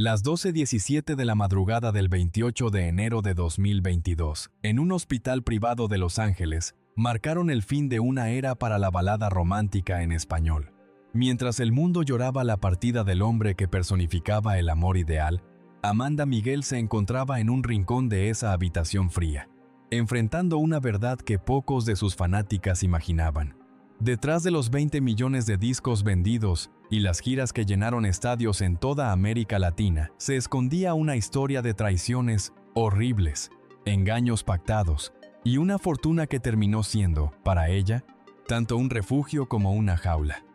Las 12:17 de la madrugada del 28 de enero de 2022, en un hospital privado de Los Ángeles, marcaron el fin de una era para la balada romántica en español. Mientras el mundo lloraba la partida del hombre que personificaba el amor ideal, Amanda Miguel se encontraba en un rincón de esa habitación fría, enfrentando una verdad que pocos de sus fanáticas imaginaban. Detrás de los 20 millones de discos vendidos y las giras que llenaron estadios en toda América Latina, se escondía una historia de traiciones horribles, engaños pactados y una fortuna que terminó siendo, para ella, tanto un refugio como una jaula.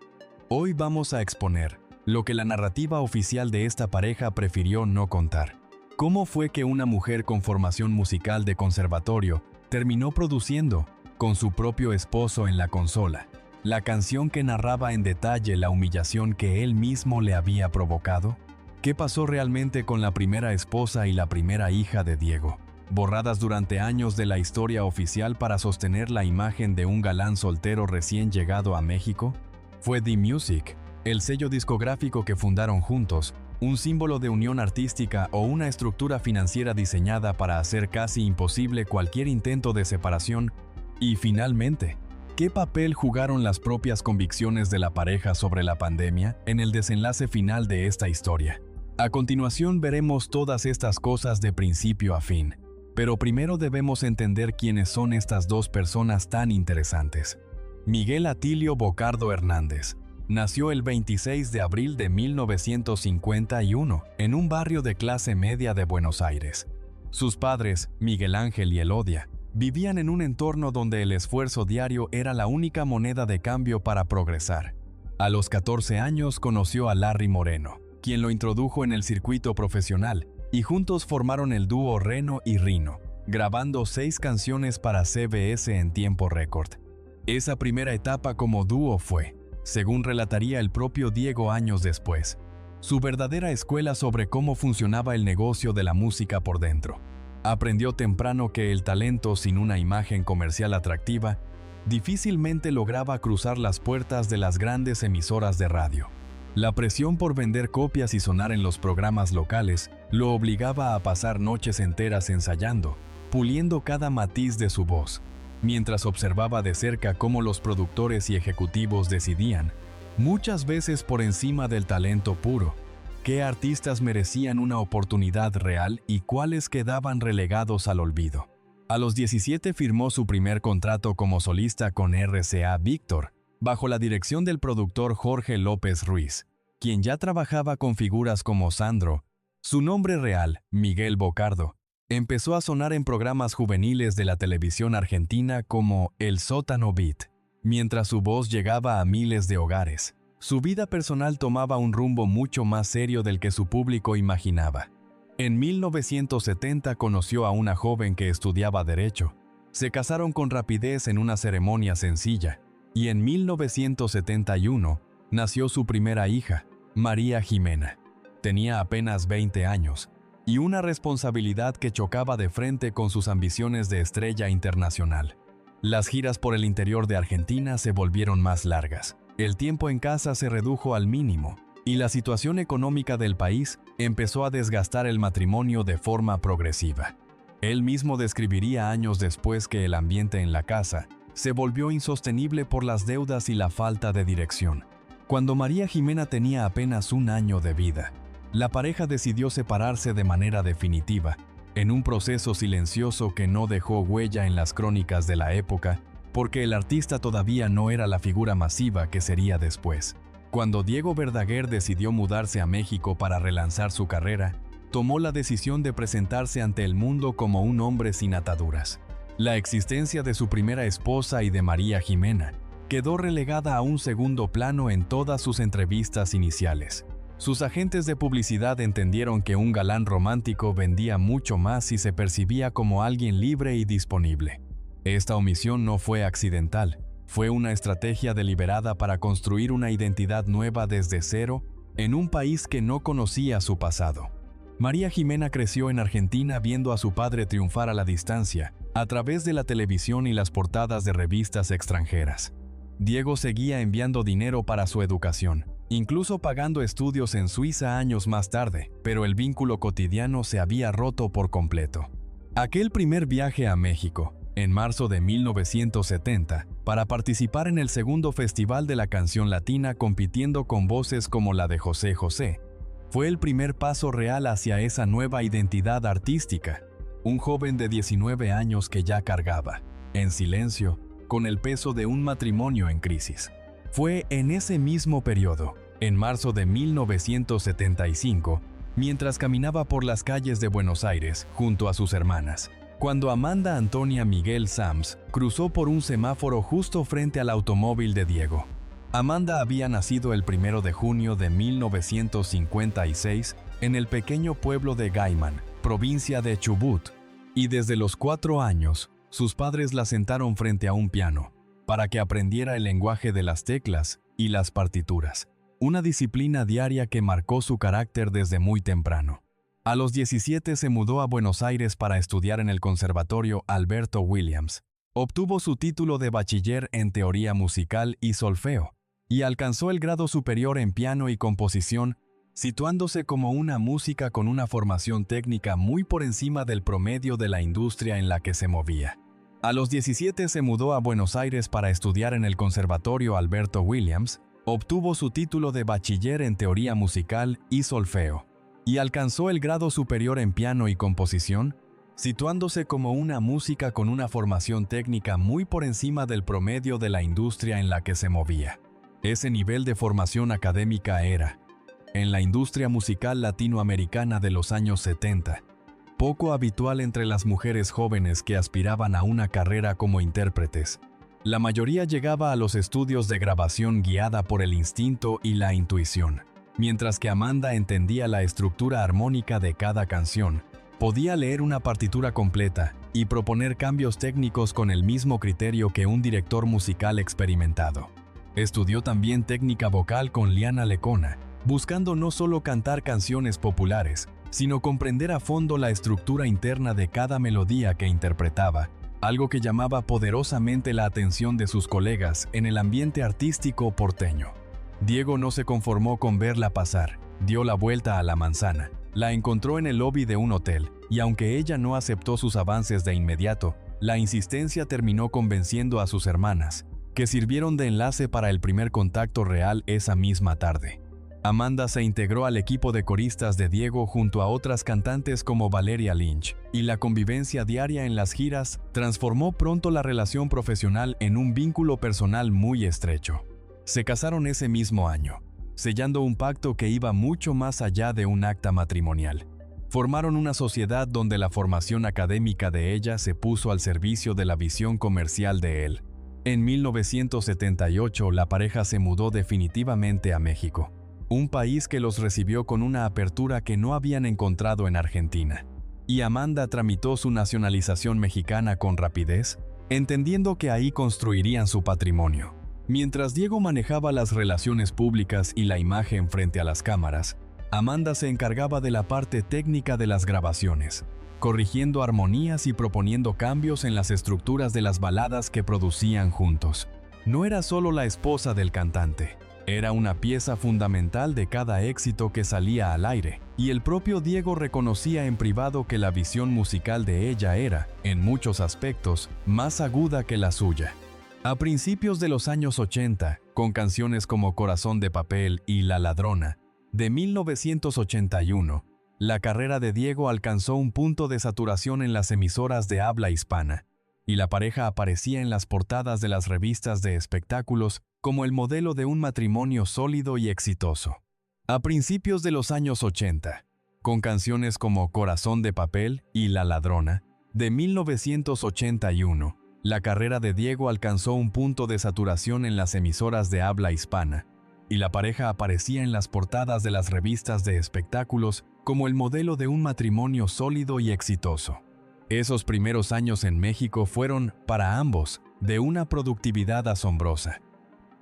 Hoy vamos a exponer lo que la narrativa oficial de esta pareja prefirió no contar. ¿Cómo fue que una mujer con formación musical de conservatorio terminó produciendo, con su propio esposo en la consola, la canción que narraba en detalle la humillación que él mismo le había provocado? ¿Qué pasó realmente con la primera esposa y la primera hija de Diego, borradas durante años de la historia oficial para sostener la imagen de un galán soltero recién llegado a México? ¿Fue The Music, el sello discográfico que fundaron juntos, un símbolo de unión artística o una estructura financiera diseñada para hacer casi imposible cualquier intento de separación? Y finalmente, ¿qué papel jugaron las propias convicciones de la pareja sobre la pandemia en el desenlace final de esta historia? A continuación veremos todas estas cosas de principio a fin, pero primero debemos entender quiénes son estas dos personas tan interesantes. Miguel Atilio Bocardo Hernández nació el 26 de abril de 1951 en un barrio de clase media de Buenos Aires. Sus padres, Miguel Ángel y Elodia, vivían en un entorno donde el esfuerzo diario era la única moneda de cambio para progresar. A los 14 años conoció a Larry Moreno, quien lo introdujo en el circuito profesional, y juntos formaron el dúo Reno y Rino, grabando 6 canciones para CBS en tiempo récord. Esa primera etapa como dúo fue, según relataría el propio Diego años después, su verdadera escuela sobre cómo funcionaba el negocio de la música por dentro. Aprendió temprano que el talento sin una imagen comercial atractiva difícilmente lograba cruzar las puertas de las grandes emisoras de radio. La presión por vender copias y sonar en los programas locales lo obligaba a pasar noches enteras ensayando, puliendo cada matiz de su voz, mientras observaba de cerca cómo los productores y ejecutivos decidían, muchas veces por encima del talento puro, qué artistas merecían una oportunidad real y cuáles quedaban relegados al olvido. A los 17 firmó su primer contrato como solista con RCA Víctor, bajo la dirección del productor Jorge López Ruiz, quien ya trabajaba con figuras como Sandro. Su nombre real, Miguel Bocardo, empezó a sonar en programas juveniles de la televisión argentina como El Sótano Beat, mientras su voz llegaba a miles de hogares. Su vida personal tomaba un rumbo mucho más serio del que su público imaginaba. En 1970 conoció a una joven que estudiaba Derecho. Se casaron con rapidez en una ceremonia sencilla, y en 1971 nació su primera hija, María Jimena. Tenía apenas 20 años, y una responsabilidad que chocaba de frente con sus ambiciones de estrella internacional. Las giras por el interior de Argentina se volvieron más largas. El tiempo en casa se redujo al mínimo, y la situación económica del país empezó a desgastar el matrimonio de forma progresiva. Él mismo describiría años después que el ambiente en la casa se volvió insostenible por las deudas y la falta de dirección. Cuando María Jimena tenía apenas 1 año de vida, la pareja decidió separarse de manera definitiva, en un proceso silencioso que no dejó huella en las crónicas de la época, porque el artista todavía no era la figura masiva que sería después. Cuando Diego Verdaguer decidió mudarse a México para relanzar su carrera, tomó la decisión de presentarse ante el mundo como un hombre sin ataduras. La existencia de su primera esposa y de María Jimena quedó relegada a un segundo plano en todas sus entrevistas iniciales. Sus agentes de publicidad entendieron que un galán romántico vendía mucho más si se percibía como alguien libre y disponible. Esta omisión no fue accidental, fue una estrategia deliberada para construir una identidad nueva desde cero en un país que no conocía su pasado. María Jimena creció en Argentina viendo a su padre triunfar a la distancia, a través de la televisión y las portadas de revistas extranjeras. Diego seguía enviando dinero para su educación, incluso pagando estudios en Suiza años más tarde, pero el vínculo cotidiano se había roto por completo. Aquel primer viaje a México, en marzo de 1970, para participar en el segundo Festival de la Canción Latina compitiendo con voces como la de José José, fue el primer paso real hacia esa nueva identidad artística. Un joven de 19 años que ya cargaba, en silencio, con el peso de un matrimonio en crisis. Fue en ese mismo periodo, en marzo de 1975, mientras caminaba por las calles de Buenos Aires junto a sus hermanas, cuando Amanda Antonia Miguel Sams cruzó por un semáforo justo frente al automóvil de Diego. Amanda había nacido el 1 de junio de 1956 en el pequeño pueblo de Gaimán, provincia de Chubut, y desde los 4 años, sus padres la sentaron frente a un piano para que aprendiera el lenguaje de las teclas y las partituras, una disciplina diaria que marcó su carácter desde muy temprano. A los 17 se mudó a Buenos Aires para estudiar en el Conservatorio Alberto Williams. Obtuvo su título de bachiller en teoría musical y solfeo, y alcanzó el grado superior en piano y composición, situándose como una música con una formación técnica muy por encima del promedio de la industria en la que se movía. A los 17 se mudó a Buenos Aires para estudiar en el Conservatorio Alberto Williams, obtuvo su título de bachiller en teoría musical y solfeo, y alcanzó el grado superior en piano y composición, situándose como una música con una formación técnica muy por encima del promedio de la industria en la que se movía. Ese nivel de formación académica era, en la industria musical latinoamericana de los años 70, poco habitual entre las mujeres jóvenes que aspiraban a una carrera como intérpretes. La mayoría llegaba a los estudios de grabación guiada por el instinto y la intuición, mientras que Amanda entendía la estructura armónica de cada canción, podía leer una partitura completa y proponer cambios técnicos con el mismo criterio que un director musical experimentado. Estudió también técnica vocal con Liana Lecona, buscando no solo cantar canciones populares, sino comprender a fondo la estructura interna de cada melodía que interpretaba, algo que llamaba poderosamente la atención de sus colegas en el ambiente artístico porteño. Diego no se conformó con verla pasar, dio la vuelta a la manzana, la encontró en el lobby de un hotel, y aunque ella no aceptó sus avances de inmediato, la insistencia terminó convenciendo a sus hermanas, que sirvieron de enlace para el primer contacto real esa misma tarde. Amanda se integró al equipo de coristas de Diego junto a otras cantantes como Valeria Lynch, y la convivencia diaria en las giras transformó pronto la relación profesional en un vínculo personal muy estrecho. Se casaron ese mismo año, sellando un pacto que iba mucho más allá de un acta matrimonial. Formaron una sociedad donde la formación académica de ella se puso al servicio de la visión comercial de él. En 1978 la pareja se mudó definitivamente a México, un país que los recibió con una apertura que no habían encontrado en Argentina. Y Amanda tramitó su nacionalización mexicana con rapidez, entendiendo que ahí construirían su patrimonio. Mientras Diego manejaba las relaciones públicas y la imagen frente a las cámaras, Amanda se encargaba de la parte técnica de las grabaciones, corrigiendo armonías y proponiendo cambios en las estructuras de las baladas que producían juntos. No era solo la esposa del cantante, era una pieza fundamental de cada éxito que salía al aire, y el propio Diego reconocía en privado que la visión musical de ella era, en muchos aspectos, más aguda que la suya. A principios de los años 80, con canciones como Corazón de Papel y La Ladrona, de 1981, la carrera de Diego alcanzó un punto de saturación en las emisoras de habla hispana, y la pareja aparecía en las portadas de las revistas de espectáculos como el modelo de un matrimonio sólido y exitoso. A principios de los años 80, con canciones como Corazón de Papel y La Ladrona, de 1981, la carrera de Diego alcanzó un punto de saturación en las emisoras de habla hispana, y la pareja aparecía en las portadas de las revistas de espectáculos como el modelo de un matrimonio sólido y exitoso. Esos primeros años en México fueron, para ambos, de una productividad asombrosa.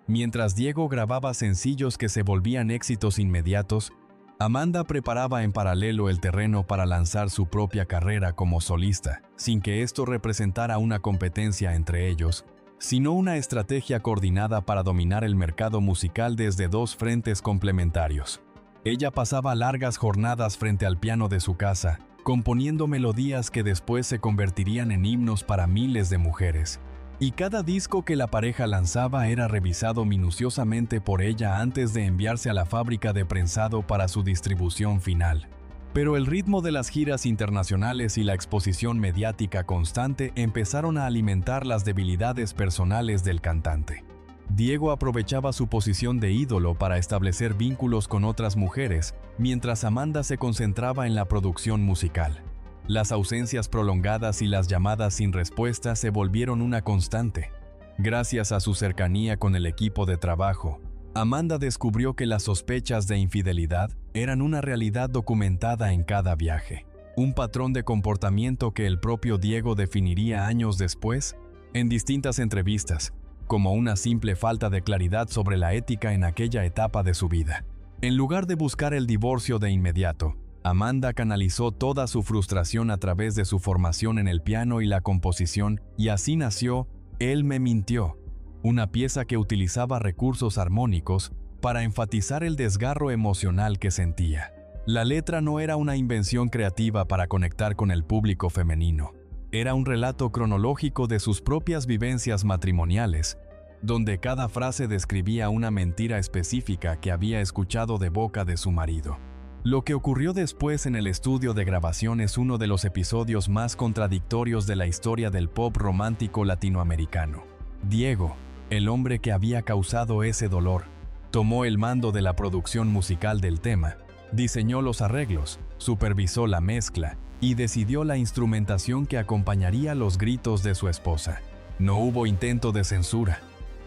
Mientras Diego grababa sencillos que se volvían éxitos inmediatos, Amanda preparaba en paralelo el terreno para lanzar su propia carrera como solista, sin que esto representara una competencia entre ellos, sino una estrategia coordinada para dominar el mercado musical desde dos frentes complementarios. Ella pasaba largas jornadas frente al piano de su casa, componiendo melodías que después se convertirían en himnos para miles de mujeres. Y cada disco que la pareja lanzaba era revisado minuciosamente por ella antes de enviarse a la fábrica de prensado para su distribución final. Pero el ritmo de las giras internacionales y la exposición mediática constante empezaron a alimentar las debilidades personales del cantante. Diego aprovechaba su posición de ídolo para establecer vínculos con otras mujeres, mientras Amanda se concentraba en la producción musical. Las ausencias prolongadas y las llamadas sin respuesta se volvieron una constante. Gracias a su cercanía con el equipo de trabajo, Amanda descubrió que las sospechas de infidelidad eran una realidad documentada en cada viaje, un patrón de comportamiento que el propio Diego definiría años después, en distintas entrevistas, como una simple falta de claridad sobre la ética en aquella etapa de su vida. En lugar de buscar el divorcio de inmediato, Amanda canalizó toda su frustración a través de su formación en el piano y la composición, y así nació Él me mintió, una pieza que utilizaba recursos armónicos para enfatizar el desgarro emocional que sentía. La letra no era una invención creativa para conectar con el público femenino. Era un relato cronológico de sus propias vivencias matrimoniales, donde cada frase describía una mentira específica que había escuchado de boca de su marido. Lo que ocurrió después en el estudio de grabación es uno de los episodios más contradictorios de la historia del pop romántico latinoamericano. Diego, el hombre que había causado ese dolor, tomó el mando de la producción musical del tema, diseñó los arreglos, supervisó la mezcla y decidió la instrumentación que acompañaría los gritos de su esposa. No hubo intento de censura.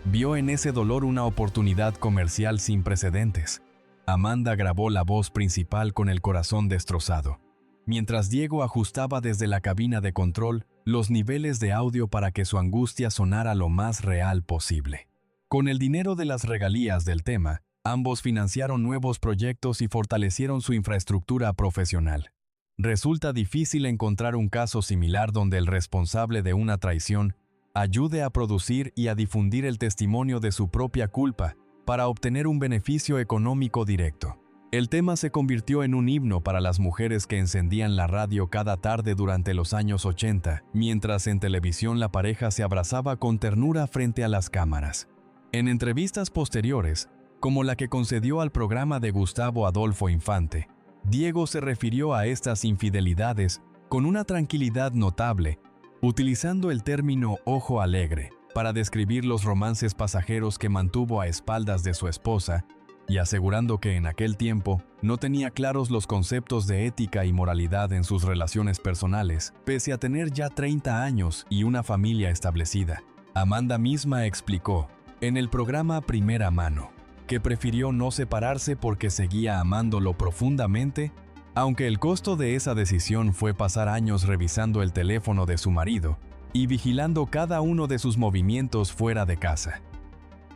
Vio en ese dolor una oportunidad comercial sin precedentes. Amanda grabó la voz principal con el corazón destrozado, mientras Diego ajustaba desde la cabina de control los niveles de audio para que su angustia sonara lo más real posible. Con el dinero de las regalías del tema, ambos financiaron nuevos proyectos y fortalecieron su infraestructura profesional. Resulta difícil encontrar un caso similar donde el responsable de una traición ayude a producir y a difundir el testimonio de su propia culpa para obtener un beneficio económico directo. El tema se convirtió en un himno para las mujeres que encendían la radio cada tarde durante los años 80, mientras en televisión la pareja se abrazaba con ternura frente a las cámaras. En entrevistas posteriores, como la que concedió al programa de Gustavo Adolfo Infante, Diego se refirió a estas infidelidades con una tranquilidad notable, utilizando el término ojo alegre para describir los romances pasajeros que mantuvo a espaldas de su esposa, y asegurando que en aquel tiempo no tenía claros los conceptos de ética y moralidad en sus relaciones personales, pese a tener ya 30 años y una familia establecida. Amanda misma explicó, en el programa Primera Mano, que prefirió no separarse porque seguía amándolo profundamente, aunque el costo de esa decisión fue pasar años revisando el teléfono de su marido y vigilando cada uno de sus movimientos fuera de casa.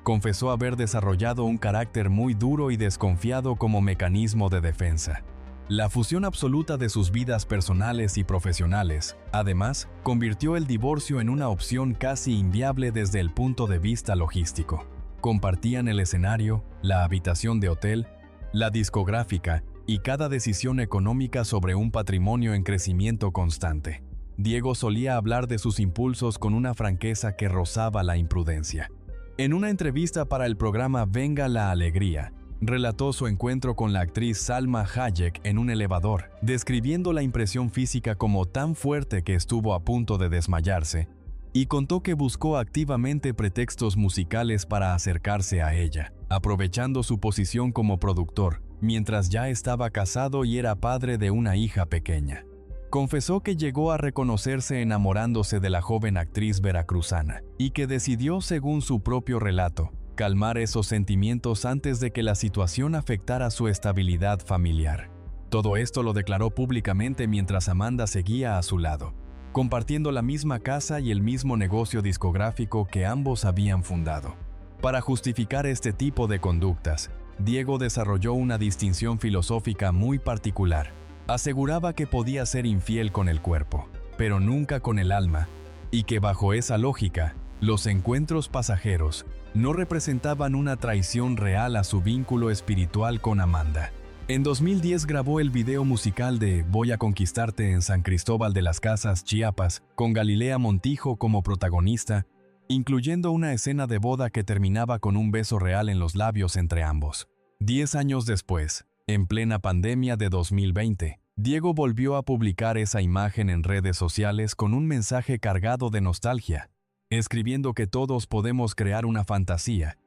Confesó haber desarrollado un carácter muy duro y desconfiado como mecanismo de defensa. La fusión absoluta de sus vidas personales y profesionales, además, convirtió el divorcio en una opción casi inviable desde el punto de vista logístico. Compartían el escenario, la habitación de hotel, la discográfica y cada decisión económica sobre un patrimonio en crecimiento constante. Diego solía hablar de sus impulsos con una franqueza que rozaba la imprudencia. En una entrevista para el programa Venga la Alegría, relató su encuentro con la actriz Salma Hayek en un elevador, describiendo la impresión física como tan fuerte que estuvo a punto de desmayarse, y contó que buscó activamente pretextos musicales para acercarse a ella, aprovechando su posición como productor, mientras ya estaba casado y era padre de una hija pequeña. Confesó que llegó a reconocerse enamorándose de la joven actriz veracruzana y que decidió, según su propio relato, calmar esos sentimientos antes de que la situación afectara su estabilidad familiar. Todo esto lo declaró públicamente mientras Amanda seguía a su lado, compartiendo la misma casa y el mismo negocio discográfico que ambos habían fundado. Para justificar este tipo de conductas, Diego desarrolló una distinción filosófica muy particular. Aseguraba que podía ser infiel con el cuerpo, pero nunca con el alma, y que bajo esa lógica, Los encuentros pasajeros no representaban una traición real a su vínculo espiritual con Amanda. En 2010 grabó el video musical de Voy a conquistarte en San Cristóbal de las Casas, Chiapas, con Galilea Montijo como protagonista, incluyendo una escena de boda que terminaba con un beso real en los labios entre ambos. 10 años después, en plena pandemia de 2020, Diego volvió a publicar esa imagen en redes sociales con un mensaje cargado de nostalgia, escribiendo que todos podemos crear una fantasía,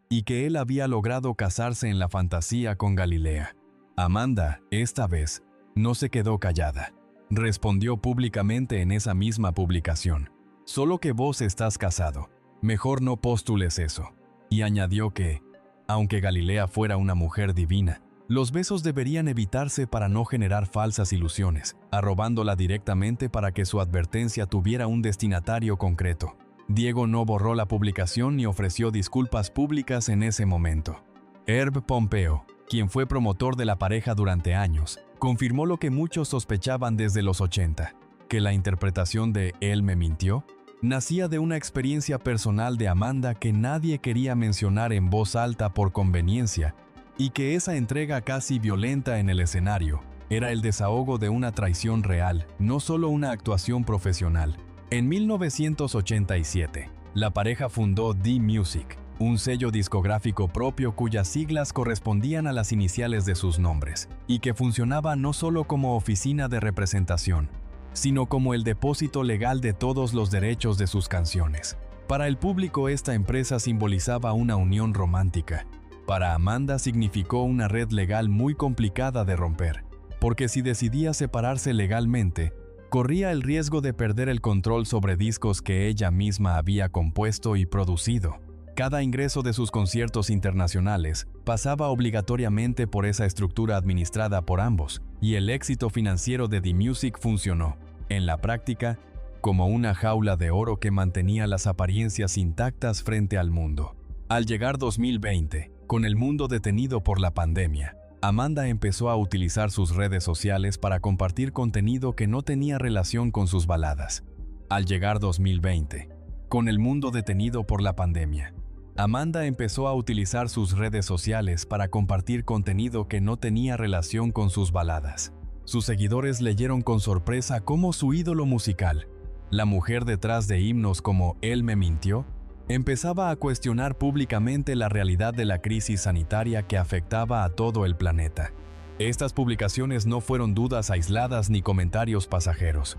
y que él había logrado casarse en la fantasía con Galilea. Amanda, esta vez, no se quedó callada. Respondió públicamente en esa misma publicación: «Solo que vos estás casado, mejor no postules eso». Y añadió que, aunque Galilea fuera una mujer divina, los besos deberían evitarse para no generar falsas ilusiones, arrobándola directamente para que su advertencia tuviera un destinatario concreto. Diego no borró la publicación ni ofreció disculpas públicas en ese momento. Herb Pompeo, quien fue promotor de la pareja durante años, confirmó lo que muchos sospechaban desde los 80, que la interpretación de «Él me mintió» nacía de una experiencia personal de Amanda que nadie quería mencionar en voz alta por conveniencia, y que esa entrega casi violenta en el escenario era el desahogo de una traición real, no solo una actuación profesional. En 1987, la pareja fundó D-Music, un sello discográfico propio cuyas siglas correspondían a las iniciales de sus nombres, y que funcionaba no solo como oficina de representación, sino como el depósito legal de todos los derechos de sus canciones. Para el público, esta empresa simbolizaba una unión romántica. Para Amanda significó una red legal muy complicada de romper, porque si decidía separarse legalmente, corría el riesgo de perder el control sobre discos que ella misma había compuesto y producido. Cada ingreso de sus conciertos internacionales pasaba obligatoriamente por esa estructura administrada por ambos, y el éxito financiero de D-Music funcionó, en la práctica, como una jaula de oro que mantenía las apariencias intactas frente al mundo. Al llegar 2020, con el mundo detenido por la pandemia, Amanda empezó a utilizar sus redes sociales para compartir contenido que no tenía relación con sus baladas. Al llegar 2020, con el mundo detenido por la pandemia, Amanda empezó a utilizar sus redes sociales para compartir contenido que no tenía relación con sus baladas. Sus seguidores leyeron con sorpresa cómo su ídolo musical, la mujer detrás de himnos como Él me mintió, empezaba a cuestionar públicamente la realidad de la crisis sanitaria que afectaba a todo el planeta. Estas publicaciones no fueron dudas aisladas ni comentarios pasajeros.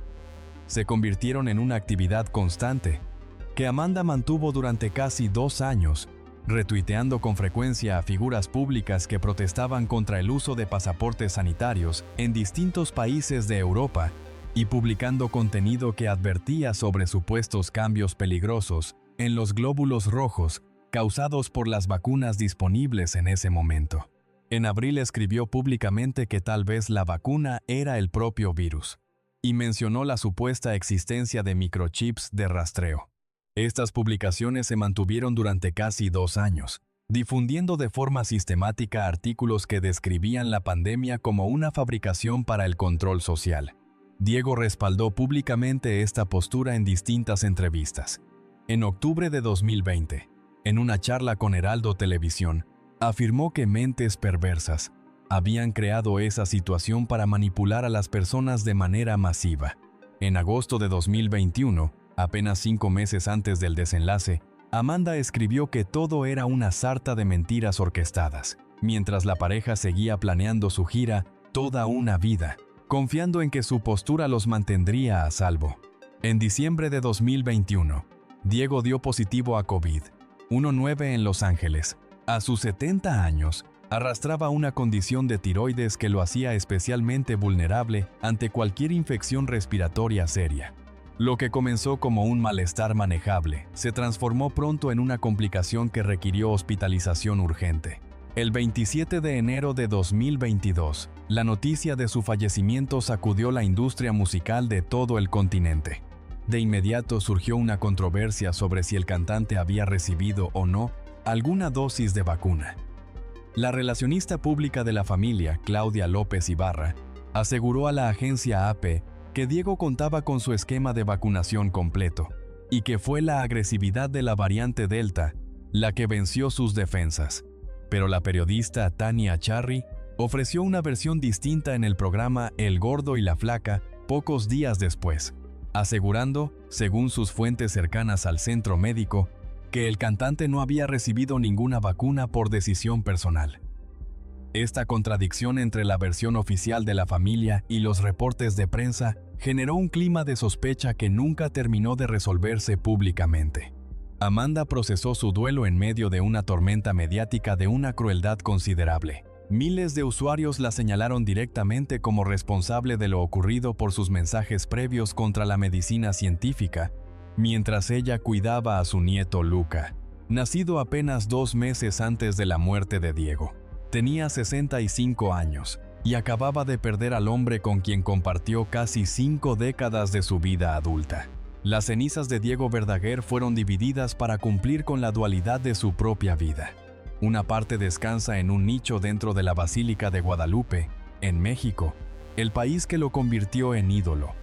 Se convirtieron en una actividad constante, que Amanda mantuvo durante casi 2 años, retuiteando con frecuencia a figuras públicas que protestaban contra el uso de pasaportes sanitarios en distintos países de Europa y publicando contenido que advertía sobre supuestos cambios peligrosos en los glóbulos rojos causados por las vacunas disponibles en ese momento. En abril escribió públicamente que tal vez la vacuna era el propio virus, y mencionó la supuesta existencia de microchips de rastreo. Estas publicaciones se mantuvieron durante casi 2 años, difundiendo de forma sistemática artículos que describían la pandemia como una fabricación para el control social. Diego respaldó públicamente esta postura en distintas entrevistas. En octubre de 2020, en una charla con Heraldo Televisión, afirmó que mentes perversas habían creado esa situación para manipular a las personas de manera masiva. En agosto de 2021, apenas 5 meses antes del desenlace, Amanda escribió que todo era una sarta de mentiras orquestadas, mientras la pareja seguía planeando su gira Toda una vida, confiando en que su postura los mantendría a salvo. En diciembre de 2021, Diego dio positivo a COVID-19 en Los Ángeles. A sus 70 años, arrastraba una condición de tiroides que lo hacía especialmente vulnerable ante cualquier infección respiratoria seria. Lo que comenzó como un malestar manejable se transformó pronto en una complicación que requirió hospitalización urgente. El 27 de enero de 2022, la noticia de su fallecimiento sacudió la industria musical de todo el continente. De inmediato surgió una controversia sobre si el cantante había recibido o no alguna dosis de vacuna. La relacionista pública de la familia, Claudia López Ibarra, aseguró a la agencia AP que Diego contaba con su esquema de vacunación completo, y que fue la agresividad de la variante Delta la que venció sus defensas. Pero la periodista Tania Charry ofreció una versión distinta en el programa El Gordo y la Flaca pocos días después, asegurando, según sus fuentes cercanas al centro médico, que el cantante no había recibido ninguna vacuna por decisión personal. Esta contradicción entre la versión oficial de la familia y los reportes de prensa generó un clima de sospecha que nunca terminó de resolverse públicamente. Amanda procesó su duelo en medio de una tormenta mediática de una crueldad considerable. Miles de usuarios la señalaron directamente como responsable de lo ocurrido por sus mensajes previos contra la medicina científica, mientras ella cuidaba a su nieto Luca, nacido apenas 2 meses antes de la muerte de Diego. Tenía 65 años y acababa de perder al hombre con quien compartió casi 5 décadas de su vida adulta. Las cenizas de Diego Verdaguer fueron divididas para cumplir con la dualidad de su propia vida. Una parte descansa en un nicho dentro de la Basílica de Guadalupe, en México, el país que lo convirtió en ídolo.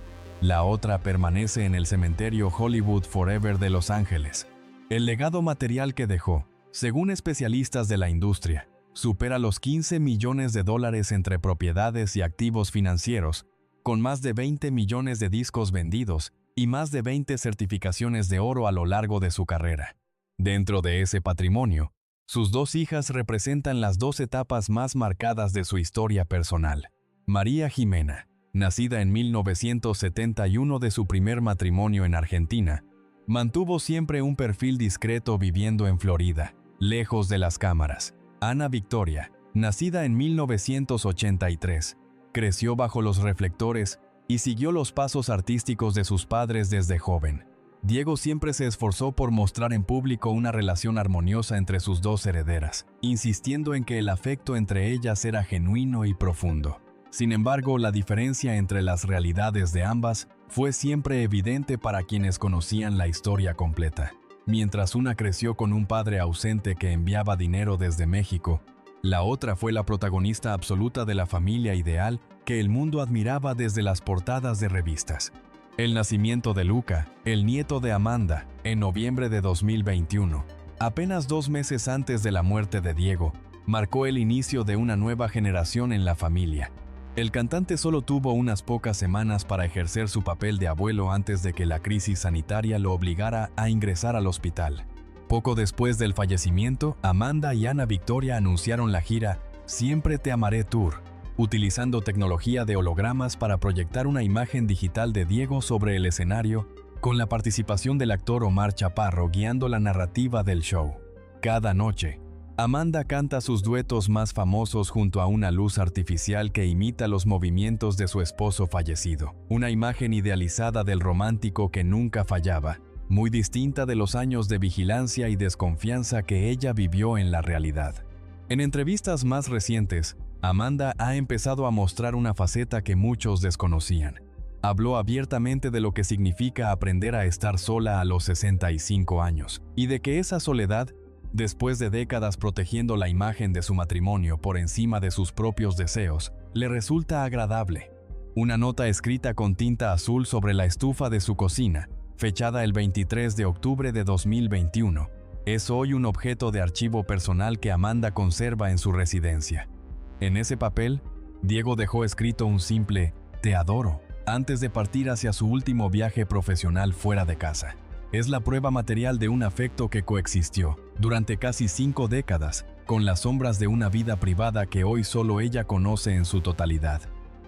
La otra permanece en el cementerio Hollywood Forever de Los Ángeles. El legado material que dejó, según especialistas de la industria, supera los $15 millones entre propiedades y activos financieros, con más de 20 millones de discos vendidos y más de 20 certificaciones de oro a lo largo de su carrera. Dentro de ese patrimonio, sus 2 hijas representan las 2 etapas más marcadas de su historia personal. María Jimena, nacida en 1971 de su primer matrimonio en Argentina, mantuvo siempre un perfil discreto viviendo en Florida, lejos de las cámaras. Ana Victoria, nacida en 1983, creció bajo los reflectores y siguió los pasos artísticos de sus padres desde joven. Diego siempre se esforzó por mostrar en público una relación armoniosa entre sus 2 herederas, insistiendo en que el afecto entre ellas era genuino y profundo. Sin embargo, la diferencia entre las realidades de ambas fue siempre evidente para quienes conocían la historia completa. Mientras una creció con un padre ausente que enviaba dinero desde México, la otra fue la protagonista absoluta de la familia ideal que el mundo admiraba desde las portadas de revistas. El nacimiento de Luca, el nieto de Amanda, en noviembre de 2021, apenas 2 meses antes de la muerte de Diego, marcó el inicio de una nueva generación en la familia. El cantante solo tuvo unas pocas semanas para ejercer su papel de abuelo antes de que la crisis sanitaria lo obligara a ingresar al hospital. Poco después del fallecimiento, Amanda y Ana Victoria anunciaron la gira Siempre Te Amaré Tour, utilizando tecnología de hologramas para proyectar una imagen digital de Diego sobre el escenario, con la participación del actor Omar Chaparro guiando la narrativa del show. Cada noche, Amanda canta sus duetos más famosos junto a una luz artificial que imita los movimientos de su esposo fallecido, una imagen idealizada del romántico que nunca fallaba, muy distinta de los años de vigilancia y desconfianza que ella vivió en la realidad. En entrevistas más recientes, Amanda ha empezado a mostrar una faceta que muchos desconocían. Habló abiertamente de lo que significa aprender a estar sola a los 65 años, y de que esa soledad, después de décadas protegiendo la imagen de su matrimonio por encima de sus propios deseos, le resulta agradable. Una nota escrita con tinta azul sobre la estufa de su cocina, fechada el 23 de octubre de 2021, es hoy un objeto de archivo personal que Amanda conserva en su residencia. En ese papel, Diego dejó escrito un simple «Te adoro» antes de partir hacia su último viaje profesional fuera de casa. Es la prueba material de un afecto que coexistió, durante casi 5 décadas, con las sombras de una vida privada que hoy solo ella conoce en su totalidad.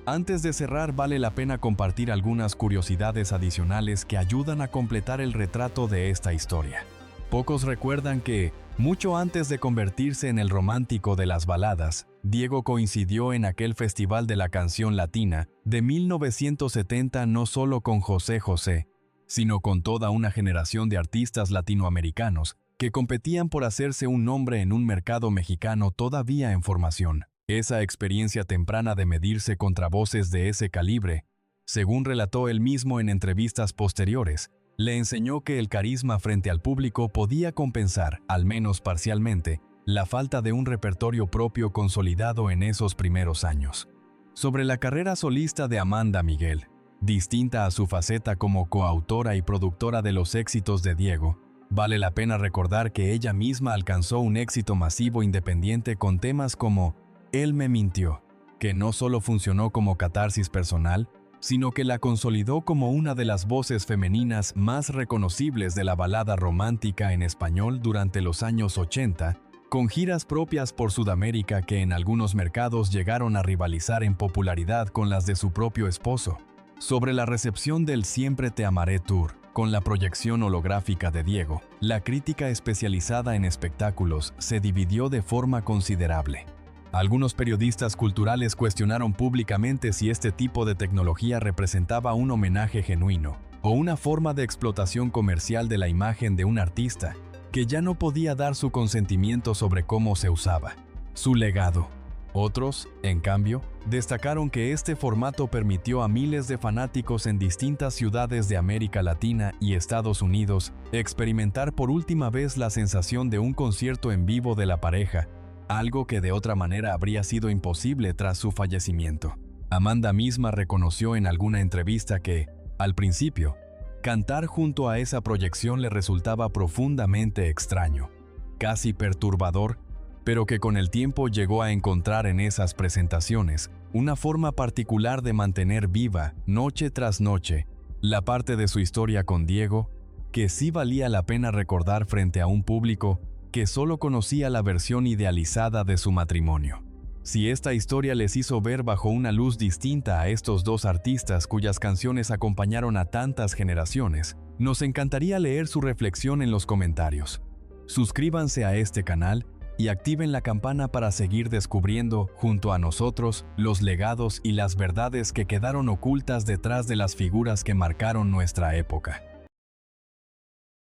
Antes de cerrar, vale la pena compartir algunas curiosidades adicionales que ayudan a completar el retrato de esta historia. Pocos recuerdan que, mucho antes de convertirse en el romántico de las baladas, Diego coincidió en aquel Festival de la Canción Latina de 1970 no solo con José José, sino con toda una generación de artistas latinoamericanos que competían por hacerse un nombre en un mercado mexicano todavía en formación. Esa experiencia temprana de medirse contra voces de ese calibre, según relató él mismo en entrevistas posteriores, le enseñó que el carisma frente al público podía compensar, al menos parcialmente, la falta de un repertorio propio consolidado en esos primeros años. Sobre la carrera solista de Amanda Miguel, Distinta a su faceta como coautora y productora de los éxitos de Diego, vale la pena recordar que ella misma alcanzó un éxito masivo independiente con temas como Él me mintió, que no solo funcionó como catarsis personal, sino que la consolidó como una de las voces femeninas más reconocibles de la balada romántica en español durante los años 80, con giras propias por Sudamérica que en algunos mercados llegaron a rivalizar en popularidad con las de su propio esposo. Sobre la recepción del Siempre Te Amaré Tour, con la proyección holográfica de Diego, la crítica especializada en espectáculos se dividió de forma considerable. Algunos periodistas culturales cuestionaron públicamente si este tipo de tecnología representaba un homenaje genuino o una forma de explotación comercial de la imagen de un artista que ya no podía dar su consentimiento sobre cómo se usaba. Su legado. Otros, en cambio, destacaron que este formato permitió a miles de fanáticos en distintas ciudades de América Latina y Estados Unidos experimentar por última vez la sensación de un concierto en vivo de la pareja, algo que de otra manera habría sido imposible tras su fallecimiento. Amanda misma reconoció en alguna entrevista que, al principio, cantar junto a esa proyección le resultaba profundamente extraño, casi perturbador, pero que con el tiempo llegó a encontrar en esas presentaciones una forma particular de mantener viva, noche tras noche, la parte de su historia con Diego, que sí valía la pena recordar frente a un público que solo conocía la versión idealizada de su matrimonio. Si esta historia les hizo ver bajo una luz distinta a estos dos artistas cuyas canciones acompañaron a tantas generaciones, nos encantaría leer su reflexión en los comentarios. Suscríbanse a este canal y activen la campana para seguir descubriendo, junto a nosotros, los legados y las verdades que quedaron ocultas detrás de las figuras que marcaron nuestra época.